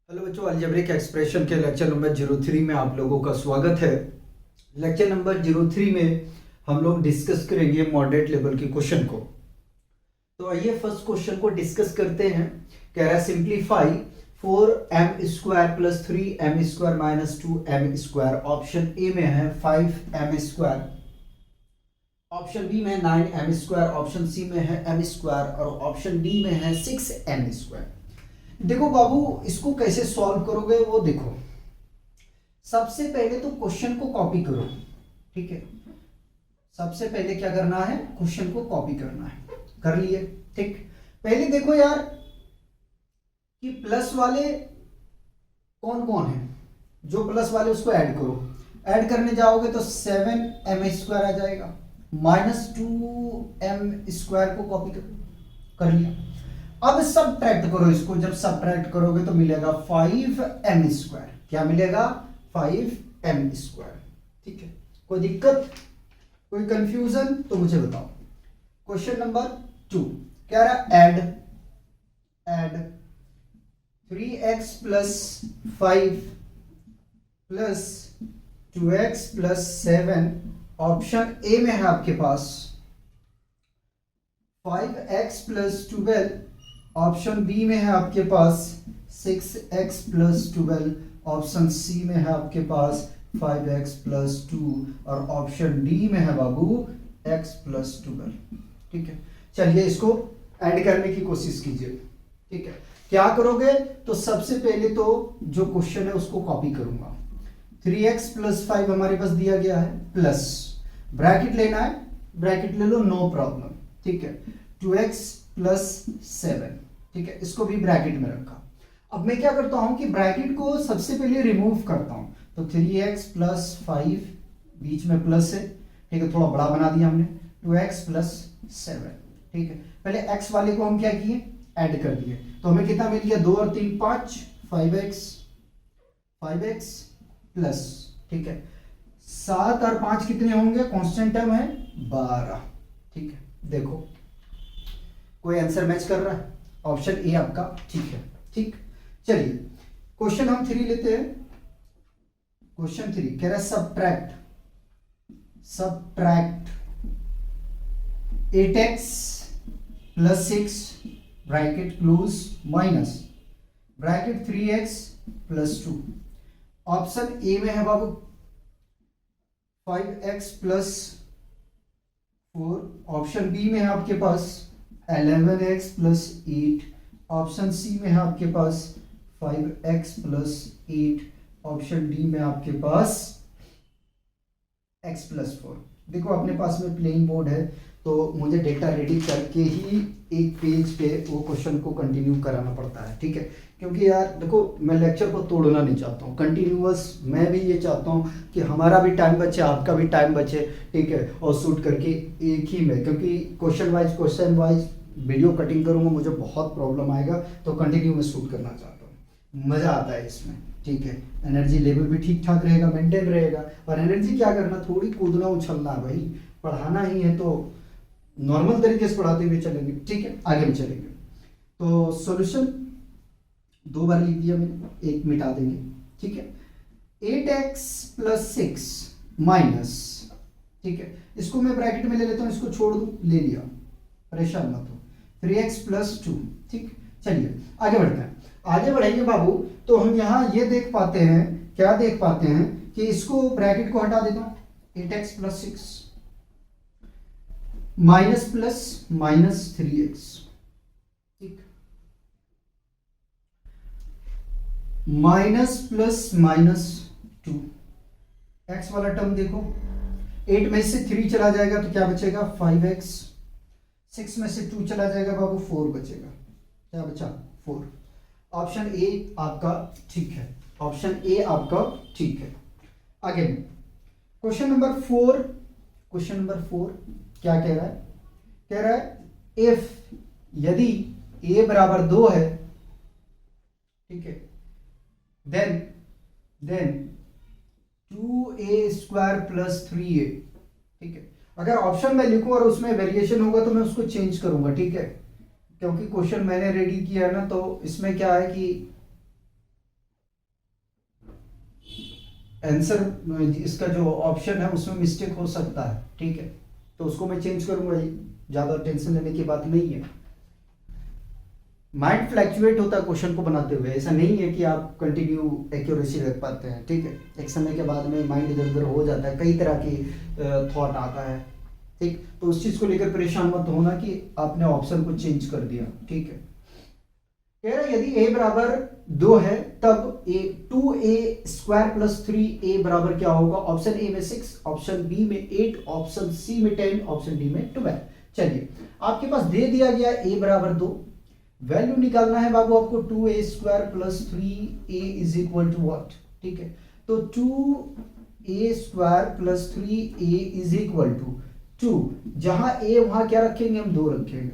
Hello बच्चों, algebraic expression के lecture number 03 में आप लोगों का स्वागत है। लेक्चर नंबर 03 में हम लोग डिस्कस करेंगे मॉडरेट लेवल के क्वेश्चन को। तो आइए फर्स्ट क्वेश्चन को डिस्कस करते हैं। कह रहा है simplify 4m² plus 3m² minus 2m²। Option A में है 5m², ऑप्शन बी में है 9m², ऑप्शन सी में है m² और ऑप्शन डी में है 6m²। देखो बाबू, इसको कैसे सॉल्व करोगे वो देखो। सबसे पहले तो क्वेश्चन को कॉपी करो, ठीक है। सबसे पहले क्या करना है, क्वेश्चन को कॉपी करना है। कर लिए, ठीक। पहले देखो यार कि प्लस वाले कौन कौन है, जो प्लस वाले उसको ऐड करो। ऐड करने जाओगे तो 7m² आ जाएगा, माइनस 2m² को कॉपी करो, कर लिया। अब सब्ट्रैक्ट करो इसको, जब सब्ट्रैक्ट करोगे तो मिलेगा 5m²। क्या मिलेगा? 5m², ठीक है। कोई दिक्कत, कोई कंफ्यूजन तो मुझे बताओ। क्वेश्चन नंबर 2 क्या रहा, add 3x plus 5 plus 2x plus 7। Option A में है आपके पास 5x प्लस 12, ऑप्शन बी में है आपके पास 6x प्लस 12, ऑप्शन सी में है आपके पास 5x प्लस 2 और ऑप्शन डी में है बाबू x प्लस 12, ठीक है। चलिए इसको ऐड करने की कोशिश कीजिए, ठीक है। क्या करोगे तो सबसे पहले तो जो क्वेश्चन है उसको कॉपी करूंगा। 3x प्लस 5 हमारे पास दिया गया है, प्लस ब्रैकेट लेना है, ब्रैकेट ले लो, नो प्रॉब्लम, ठीक है। 2x प्लस 7, ठीक है, इसको भी ब्रैकेट में रखा। अब मैं क्या करता हूं कि ब्रैकेट को सबसे पहले रिमूव करता हूं। तो 3x प्लस 5, बीच में प्लस है, ठीक है, थोड़ा बड़ा बना दिया हमने। 2x प्लस 7, ठीक है। पहले x वाले को हम क्या किए, ऐड कर दिए। तो हमें कितना मिल गया, 2 और 3 5, 5x प्लस, ठीक है, 7 और 5 कितने होंगे, कांस्टेंट टर्म है 12, ठीक है। देखो कोई आंसर मैच कर रहा है, ऑप्शन ए आपका ठीक है, ठीक। चलिए क्वेश्चन हम 3 लेते हैं। क्वेश्चन 3 कह रहा है subtract 8x plus 6 bracket close minus bracket 3x plus 2। Option A में है बाबू 5x प्लस 4, ऑप्शन बी में है आपके पास 11x प्लस 8, ऑप्शन सी में है आपके पास 5x प्लस 8, ऑप्शन डी में आपके पास x प्लस 4। देखो अपने पास में प्लेन बोर्ड है तो मुझे डेटा रेडी करके ही एक पेज पे वो क्वेश्चन को कंटिन्यू कराना पड़ता है, ठीक है। क्योंकि यार देखो मैं लेक्चर को तोड़ना नहीं चाहता हूँ, कंटिन्यूअस मैं भी ये चाहता हूँ कि हमारा भी टाइम बचे, आपका भी टाइम बचे, ठीक है। और शूट करके एक ही में, क्योंकि क्वेश्चन वाइज वीडियो कटिंग करूँगा मुझे बहुत प्रॉब्लम आएगा, तो कंटिन्यू में शूट करना चाहता हूँ, मज़ा आता है इसमें, ठीक है। एनर्जी लेवल भी ठीक ठाक रहेगा, मेंटेन रहेगा। और एनर्जी क्या करना, थोड़ी कूदना उछलना है भाई, पढ़ाना ही है तो नॉर्मल तरीके से पढ़ाते हुए चलेंगे, ठीक है, आगे भी चलेंगे। तो सॉल्यूशन 2 बार लिख दिया मैंने, एक मिटा देंगे, ठीक है। 8x प्लस 6 माइनस, ठीक है, इसको मैं ब्रैकेट में ले लेता हूँ, इसको छोड़ दूँ, ले लिया, परेशान मत हो। 3x प्लस 2, ठीक। चलिए आगे बढ़ते हैं। आगे बढ़ेंगे बाबू तो हम यहाँ ये देख पाते हैं, क्या देख पाते हैं कि इसको ब्रैकेट को हटा देता हूँ, 8x plus 6 minus plus minus 3x, ठीक, माइनस प्लस माइनस 2। x वाला टर्म देखो, 8 में से 3 चला जाएगा तो क्या बचेगा 5x, 6 में से 2 चला जाएगा बाबू 4 बचेगा, क्या बचा 4। ऑप्शन ए आपका ठीक है, ऑप्शन ए आपका ठीक है। आगे क्वेश्चन नंबर 4, क्वेश्चन नंबर 4 क्या कह रहा है, कह रहा है इफ यदि a बराबर 2 है, ठीक है, देन 2a² प्लस 3a, ठीक है। अगर ऑप्शन में लिखूं और उसमें वेरिएशन होगा तो मैं उसको चेंज करूंगा, ठीक है, क्योंकि क्वेश्चन मैंने रेडी किया है ना, तो इसमें क्या है कि आंसर इसका जो ऑप्शन है उसमें मिस्टेक हो सकता है, ठीक है, तो उसको मैं चेंज करूंगा ही, ज़्यादा टेंशन लेने की बात नहीं है। माइंड फ्लैक्चुएट होता है क्वेश्चन को बनाते हुए, ऐसा नहीं है कि आप कंटिन्यू एक्यूरेसी रख पाते हैं, ठीक है, एक समय के बाद में माइंड इधर उधर हो जाता है, कई तरह की थॉट आता है, ठीक, तो उस चीज़ को लेकर परेशान मत होना कि आपने ऑप्शन को चेंज कर दिया, ठीक है। कह रहा यदि a बराबर 2 है तब a 2a² प्लस 3a बराबर क्या होगा? ऑप्शन ए में 6, ऑप्शन बी में 8, ऑप्शन सी में 10, ऑप्शन डी में 12। चलिए आपके पास दे दिया गया a बराबर 2, वैल्यू निकालना है बाबू आपको 2a² plus 3a is equal to what, ठीक है, तो 2a² plus 3a is equal to 2, जहां a वहां क्या रखेंगे हम 2 रखेंगे,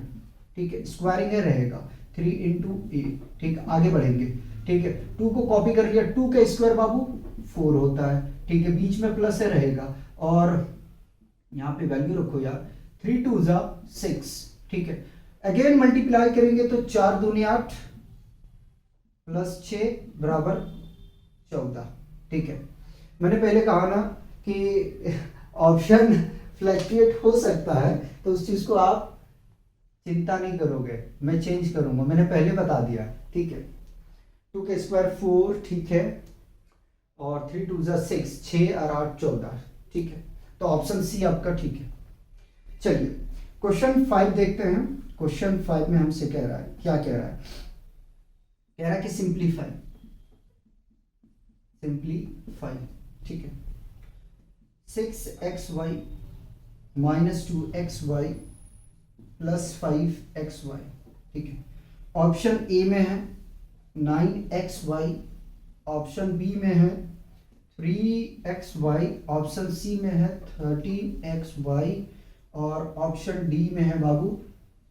ठीक है, स्क्वायरिंग है रहेगा 3 इंटू ए, ठीक है, आगे बढ़ेंगे, ठीक है, 2 को कॉपी कर लिया, 2 का स्क्वायर बाबू 4 होता है, ठीक है, बीच में प्लस है रहेगा और यहाँ पे वैल्यू रखो यार 3 2 जा 6, ठीक है, अगेन मल्टीप्लाई करेंगे तो 4 दूनी 8 प्लस 6 बराबर 14, ठीक है। मैंने पहले कहा ना कि ऑप्शन फ्लैक्चुएट हो सकता है तो उस चीज को आप चिंता नहीं करोगे, मैं चेंज करूंगा, मैंने पहले बता दिया, ठीक है, 2 का स्क्वायर 4, ठीक है, और 3 2 जा 6, 6 और 8 14, ठीक है, तो ऑप्शन सी आपका ठीक है। चलिए क्वेश्चन 5 देखते हैं। क्वेश्चन 5 में हमसे कह रहा है, क्या कह रहा है? कह रहा है कि सिंप्लीफाई, ठीक है, 6xy minus 2xy plus 5xy, ठीक है, ऑप्शन ए में है 9xy, ऑप्शन बी में है 3xy, ऑप्शन सी में है 13xy और ऑप्शन डी में है बाबू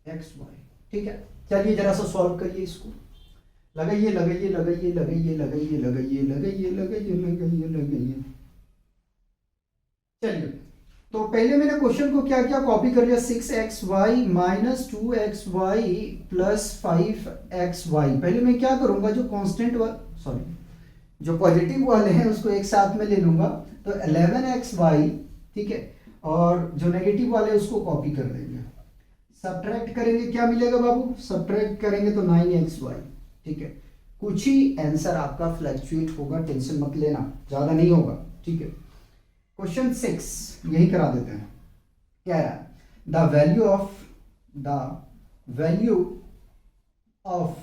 xy, ठीक है। चलिए जरा सा सॉल्व करिए इसको, लगाइए लगाइए लगाइए लगाइए लगाइए लगाइए लगाइए लगाइए लगाइए लगाइए। चलिए तो पहले मैंने क्वेश्चन को क्या किया, कॉपी कर लिया, 6xy minus 2xy plus 5xy। पहले मैं क्या करूंगा, जो कांस्टेंट जो पॉजिटिव वाले हैं उसको एक साथ में ले लूंगा, तो 11xy, ठीक है, और जो नेगेटिव वाले उसको कॉपी कर देंगे, सब्ट्रैक्ट करेंगे, क्या मिलेगा बाबू, सब्ट्रैक्ट करेंगे तो 9xy, ठीक है, कुछ ही आंसर आपका फ्लैक्चुएट होगा, टेंशन मत लेना, ज्यादा नहीं होगा, ठीक है। क्वेश्चन 6 यही करा देते हैं, क्या है, the value of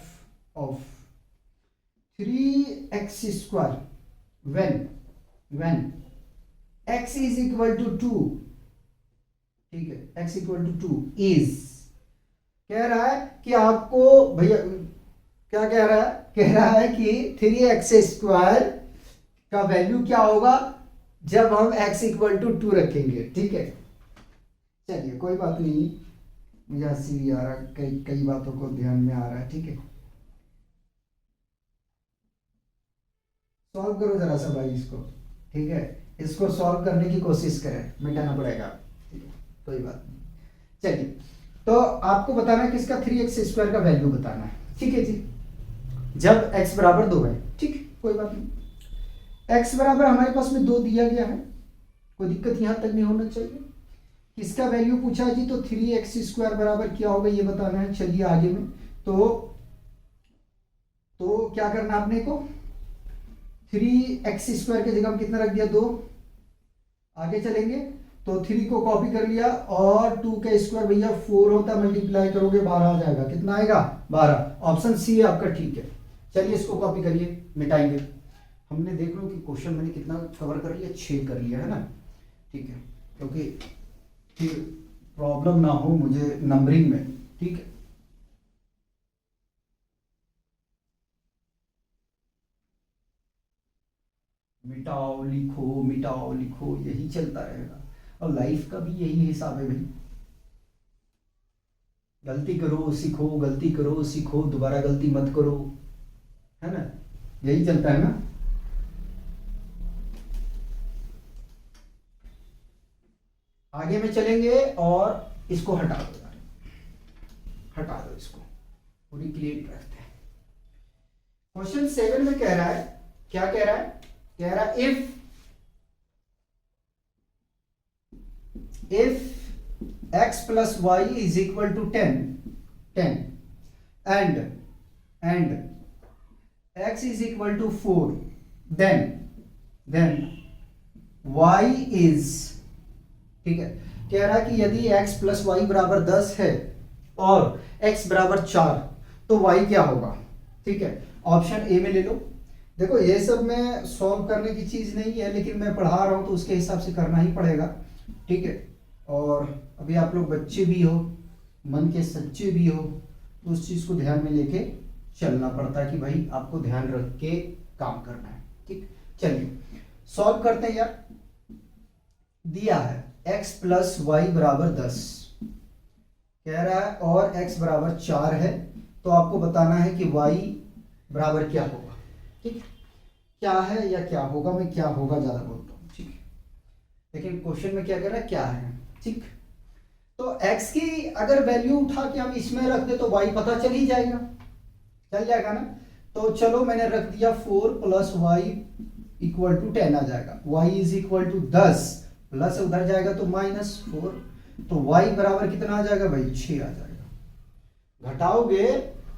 3x² when x is equal to 2, ठीक है, x इक्वल टू 2 इज, कह रहा है कि आपको भैया क्या कह रहा है, कह रहा है कि 3x² का वैल्यू क्या होगा जब हम x इक्वल टू 2 रखेंगे, ठीक है। चलिए कोई बात नहीं, मुझे हंसी भी आ रहा है, कई बातों को ध्यान में आ रहा है, ठीक है, सॉल्व करो जरा सा भाई इसको, ठीक है, इसको सॉल्व करने की कोशिश करें, मिटाना पड़ेगा, ठीक है, कोई बात नहीं। चलिए तो आपको बताना है किसका, 3x² का वैल्यू बताना है, ठीक है जी, जब x बराबर 2 है, ठीक, कोई बात नहीं, x बराबर हमारे पास में 2 दिया गया है, कोई दिक्कत यहां तक नहीं होना चाहिए। किसका वैल्यू पूछा है जी, तो 3x² बराबर क्या होगा ये बताना है। चलिए आगे में तो क्या करना आपने को, 3x² की जगह कितना रख दिया 2, आगे चलेंगे तो 3 को कॉपी कर लिया और 2 का स्क्वायर भैया 4 होता है, मल्टीप्लाई करोगे 12 आ जाएगा, कितना आएगा 12, ऑप्शन सी है आपका, ठीक है। चलिए इसको कॉपी करिए, मिटाएंगे, हमने देख लो कि क्वेश्चन मैंने कितना कवर कर लिया, 6 कर लिया है ना, ठीक है, क्योंकि फिर प्रॉब्लम ना हो मुझे नंबरिंग में, ठीक है। मिटाओ लिखो यही चलता रहेगा, और लाइफ का भी यही हिसाब है भाई, गलती करो सीखो, गलती करो सीखो, दोबारा गलती मत करो, है ना, यही चलता है ना। आगे में चलेंगे और इसको हटा दो यार, हटा दो इसको, पूरी क्लियर रखते हैं। क्वेश्चन 7 में कह रहा है, क्या कह रहा है, कह रहा है if if x plus y is equal to 10 and x is equal to 4, then y is, ठीक है, कह रहा है कि यदि x प्लस वाई बराबर 10 है और x बराबर 4 तो y क्या होगा। ठीक है, ऑप्शन ए में ले लो। देखो ये सब मैं सॉल्व करने की चीज नहीं है, लेकिन मैं पढ़ा रहा हूं तो उसके हिसाब से करना ही पड़ेगा। ठीक है, और अभी आप लोग बच्चे भी हो, मन के सच्चे भी हो, तो उस चीज को ध्यान में लेके चलना पड़ता है कि भाई आपको ध्यान रख के काम करना है। ठीक, चलिए सॉल्व करते हैं यार। दिया है x प्लस वाई बराबर 10 कह रहा है और x बराबर 4 है, तो आपको बताना है कि y बराबर क्या होगा। ठीक, क्या है या क्या होगा, मैं क्या होगा ज्यादा बोलता हूँ। ठीक, लेकिन क्वेश्चन में क्या कर रहा है, क्या है। ठीक, तो x की अगर वैल्यू उठा के हम इसमें रख दे तो y पता चल ही जाएगा, चल जाएगा ना। तो चलो मैंने रख दिया 4 प्लस वाई इक्वल टू 10 आ जाएगा, y is equal to 10 plus उधर जाएगा तो -4, तो y बराबर कितना आ जाएगा भाई, 6 आ जाएगा। घटाओगे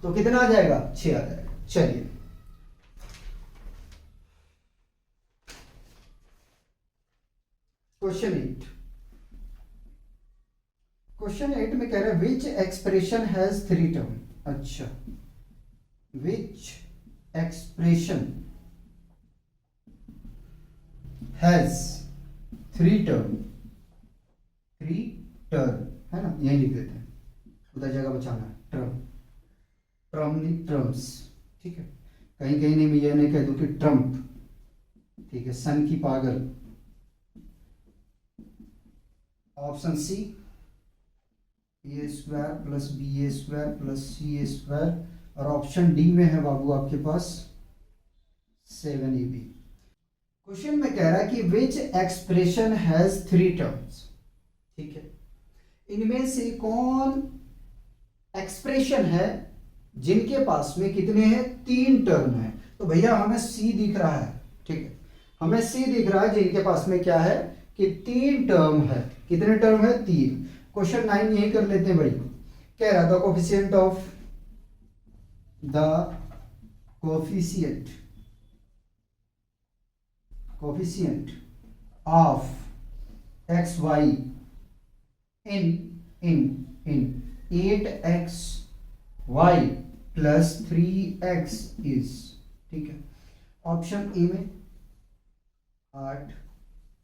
तो कितना आ जाएगा, 6 आ जाएगा। चलिए क्वेश्चन 8 में कह रहे हैं विच एक्सप्रेशन हैज 3 टर्म। अच्छा, विच एक्सप्रेशन हैज 3 टर्म, 3 टर्म है ना, यही लिख देते हैं, उधर जगह बचाना है। ट्रम नहीं, ट्रम्स। ठीक है, कहीं कहीं नहीं, मैं ये नहीं कह दूं कि ट्रम्प। ठीक है, सन की पागल। ऑप्शन सी ए स्क्वायर प्लस बी ए स्क्वायर प्लस सी ए स्क्वायर, और ऑप्शन डी में है बाबू आपके पास 7ab। क्वेश्चन में कह रहा है कि विच एक्सप्रेशन हैज 3 टर्म्स। ठीक है, इनमें से कौन एक्सप्रेशन है जिनके पास में कितने हैं, 3 टर्म है। तो भैया हमें सी दिख रहा है। ठीक है, हमें सी दिख रहा है जिनके पास में क्या है कि 3 टर्म है। कितने टर्म है, 3। क्वेश्चन 9 यही कर लेते हैं भाई। कह रहा था coefficient of x y in 8x y plus 3x is. ठीक है, ऑप्शन ए में 8,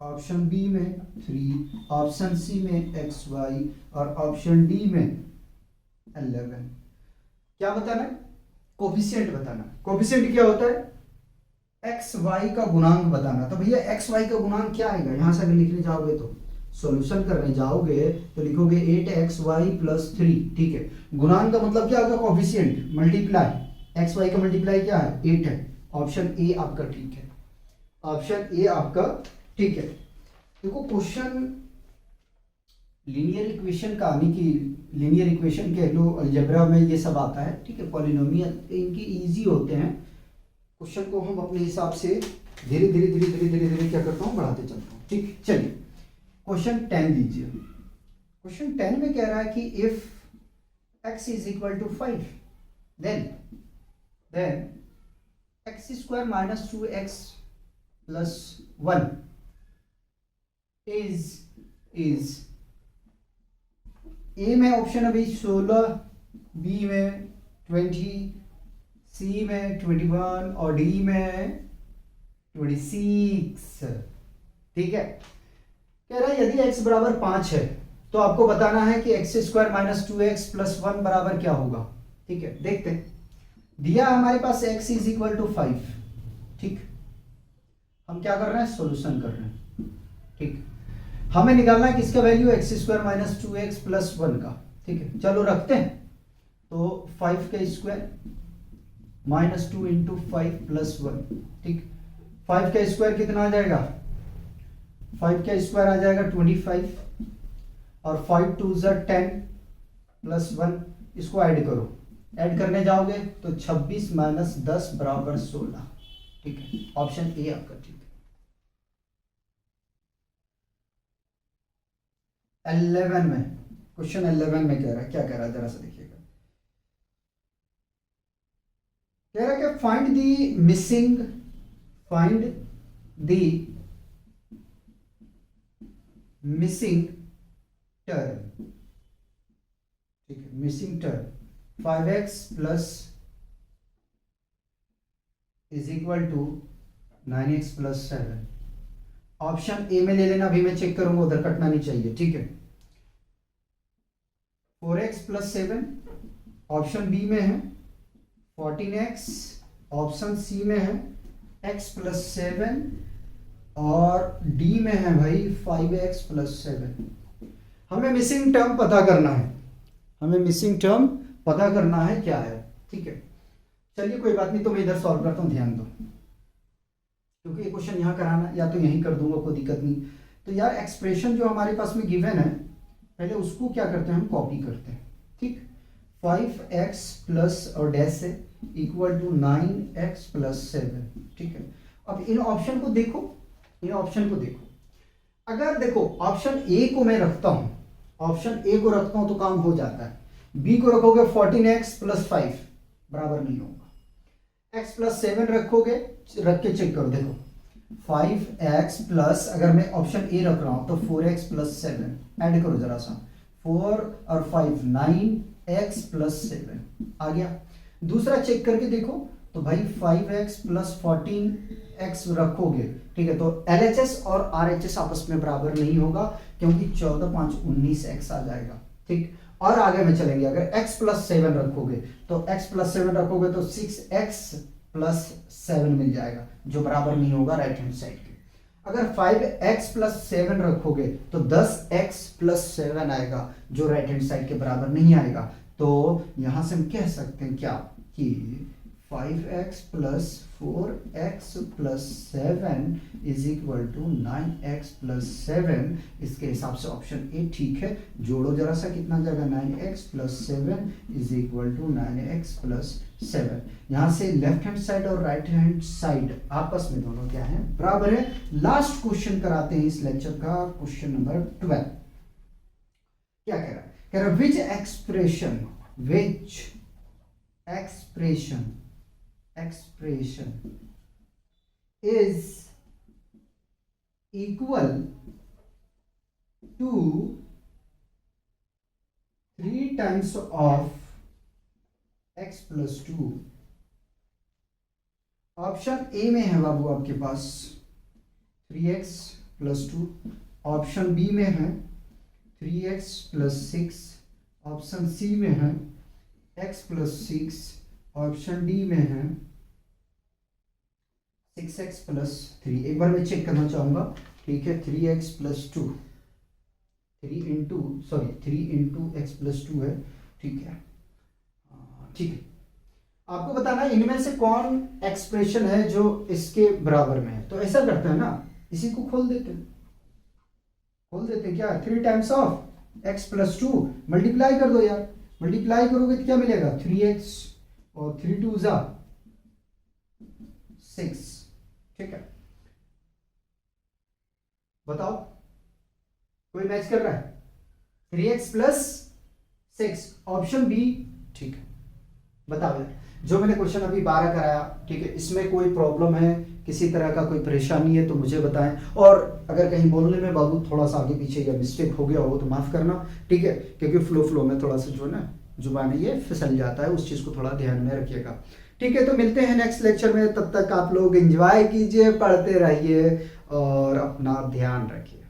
ऑप्शन बी में 3, ऑप्शन सी में xy और ऑप्शन डी में 11। क्या बताना है, कोफिशिएंट बताना। कोफिशिएंट क्या होता है, एक्स वाई का गुणांक बताना। तो भैया एक्स वाई का गुणांक क्या आएगा, यहां से अगर लिखने जाओगे तो सॉल्यूशन करने जाओगे तो लिखोगे 8xy प्लस 3। ठीक है, गुणांक का मतलब क्या होगा, कोफिशिएंट, मल्टीप्लाई। एक्स वाई का मल्टीप्लाई क्या है, 8 है। ऑप्शन ए आपका ठीक है, ऑप्शन ए आपका ठीक है। देखो क्वेश्चन लीनियर इक्वेशन का आने की, लीनियर इक्वेशन कह लो, अलजेब्रा में ये सब आता है। ठीक है, पॉलिनोमियल इनकी इजी होते हैं। क्वेश्चन को हम अपने हिसाब से धीरे धीरे धीरे धीरे धीरे धीरे क्या करता हूँ, बढ़ाते चलता हूँ। ठीक, चलिए क्वेश्चन 10 लीजिए। क्वेश्चन 10 में कह रहा है कि if x is equal to 5 then x square minus 2x plus 1 is A में ऑप्शन अभी 16, बी में 20, सी में 21 और डी में 26। ठीक है, कह रहा है यदि x बराबर 5 है तो आपको बताना है कि x square minus 2x plus 1 बराबर क्या होगा। ठीक है, देखते हैं। दिया हमारे पास x इज इक्वल टू 5। ठीक, हम क्या कर रहे हैं, सॉल्यूशन कर रहे हैं। ठीक, हमें निकालना है किसका value, x square minus 2x plus 1 का। ठीक है, चलो रखते हैं। तो 5 का स्क्वायर माइनस 2 इंटू 5 प्लस 1। ठीक, 5 का स्क्वायर कितना आ जाएगा, 5 का स्क्वायर आ जाएगा 25 और 5 2 10 प्लस 1, इसको ऐड करो। ऐड करने जाओगे तो 26 माइनस 10 बराबर 16। ठीक है, ऑप्शन ए आपका ठीक है। 11 में, क्वेश्चन 11 में कह रहा है, क्या कह रहा है जरा सा देखिएगा। कह रहा है कि फाइंड द मिसिंग टर्म, ठीक है, missing term 5x plus is equal to 9x plus 7। Option A में ले लेना, अभी मैं चेक करूंगा, उधर कटना नहीं चाहिए, ठीक है। 4x प्लस 7 ऑप्शन बी में है, 14x ऑप्शन सी में है, x प्लस 7 और डी में है भाई 5x प्लस 7। हमें मिसिंग टर्म पता करना है, हमें मिसिंग टर्म पता करना है क्या है, ठीक है। चलिए कोई बात नहीं, तो मैं इधर सॉल्व करता हूँ, ध्यान दो, क्योंकि ये क्वेश्चन यहाँ कराना या तो यहीं कर दूंगा, कोई दिक्कत नहीं। तो यार एक्सप्रेशन जो हमारे पास में गिवन है, पहले उसको क्या करते हैं, हम कॉपी करते हैं, ठीक। 5x प्लस और डैश से इक्वल टू 9x प्लस 7, ठीक है। अब इन ऑप्शन को देखो, इन ऑप्शन को देखो, अगर देखो ऑप्शन ए को मैं रखता हूं, ऑप्शन ए को रखता हूं तो काम हो जाता है। बी को रखोगे 14x प्लस 5 बराबर नहीं होगा, x प्लस 7 रखोगे, रख के चेक करो, देखो 5x प्लस, अगर मैं ऑप्शन ए रख रहा हूं तो 4x प्लस 7 ऐड करो जरा सा, 4 और 5 9x प्लस 7 आ गया। दूसरा चेक करके देखो तो भाई 5x प्लस 14x रखोगे, ठीक है, तो LHS और RHS आपस में बराबर नहीं होगा, क्योंकि 14 5 19x आ जाएगा, ठीक। और आगे में चलेंगे, अगर x प्लस 7 रखोगे तो x प्लस 7 रखोगे तो 6x प्लस 7 मिल जाएगा, जो बराबर नहीं होगा राइट हैंड साइड के। अगर 5x प्लस 7 रखोगे तो 10x प्लस 7 आएगा, जो राइट हैंड साइड के बराबर नहीं आएगा। तो यहां से हम कह सकते हैं क्या कि 5x plus 4x plus 7 is equal to 9x plus 7। इसके हिसाब से ऑप्शन ए ठीक है। जोड़ो जरा सा, कितना जाएगा, 9x plus 7 is equal to 9x plus 7। यहां से लेफ्ट हैंड साइड और राइट हैंड साइड आपस में दोनों क्या है, बराबर है। लास्ट क्वेश्चन कराते हैं इस लेक्चर का, क्वेश्चन नंबर 12। क्या कह रहा है, कह रहा है विच expression is equal to 3 times of x plus 2। Option A में है बाबू आपके पास 3x प्लस 2, ऑप्शन बी में है 3x प्लस 6, ऑप्शन सी में है x प्लस 6, ऑप्शन डी में है 6x प्लस 3। एक बार मैं चेक करना चाहूंगा, ठीक है, 3x plus 2, 3 into x plus 2 है, ठीक है, ठीक है। आपको बताना इनमें से कौन एक्सप्रेशन है जो इसके बराबर में है। तो ऐसा करते हैं ना, इसी को खोल देते हैं, क्या 3 times of x plus 2, multiply कर दो यार, मल्टीप्लाई करोगे तो क्या मिलेगा, 3x और 3 2 जा 6, ठीक है। बताओ कोई मैच कर रहा है, 3x प्लस 6, ऑप्शन बी, ठीक है। बताओ यार, जो मैंने क्वेश्चन अभी 12 कराया, ठीक है, इसमें कोई प्रॉब्लम है, किसी तरह का कोई परेशानी है तो मुझे बताएं। और अगर कहीं बोलने में बाबू थोड़ा सा आगे पीछे या मिस्टेक हो गया हो तो माफ करना, ठीक है, क्योंकि फ्लो में थोड़ा सा जो है ना जुबान है ये फिसल जाता है, उस चीज को थोड़ा ध्यान में रखिएगा, ठीक है। तो मिलते हैं नेक्स्ट लेक्चर में, तब तक आप लोग एंजॉय कीजिए, पढ़ते रहिए और अपना ध्यान रखिए।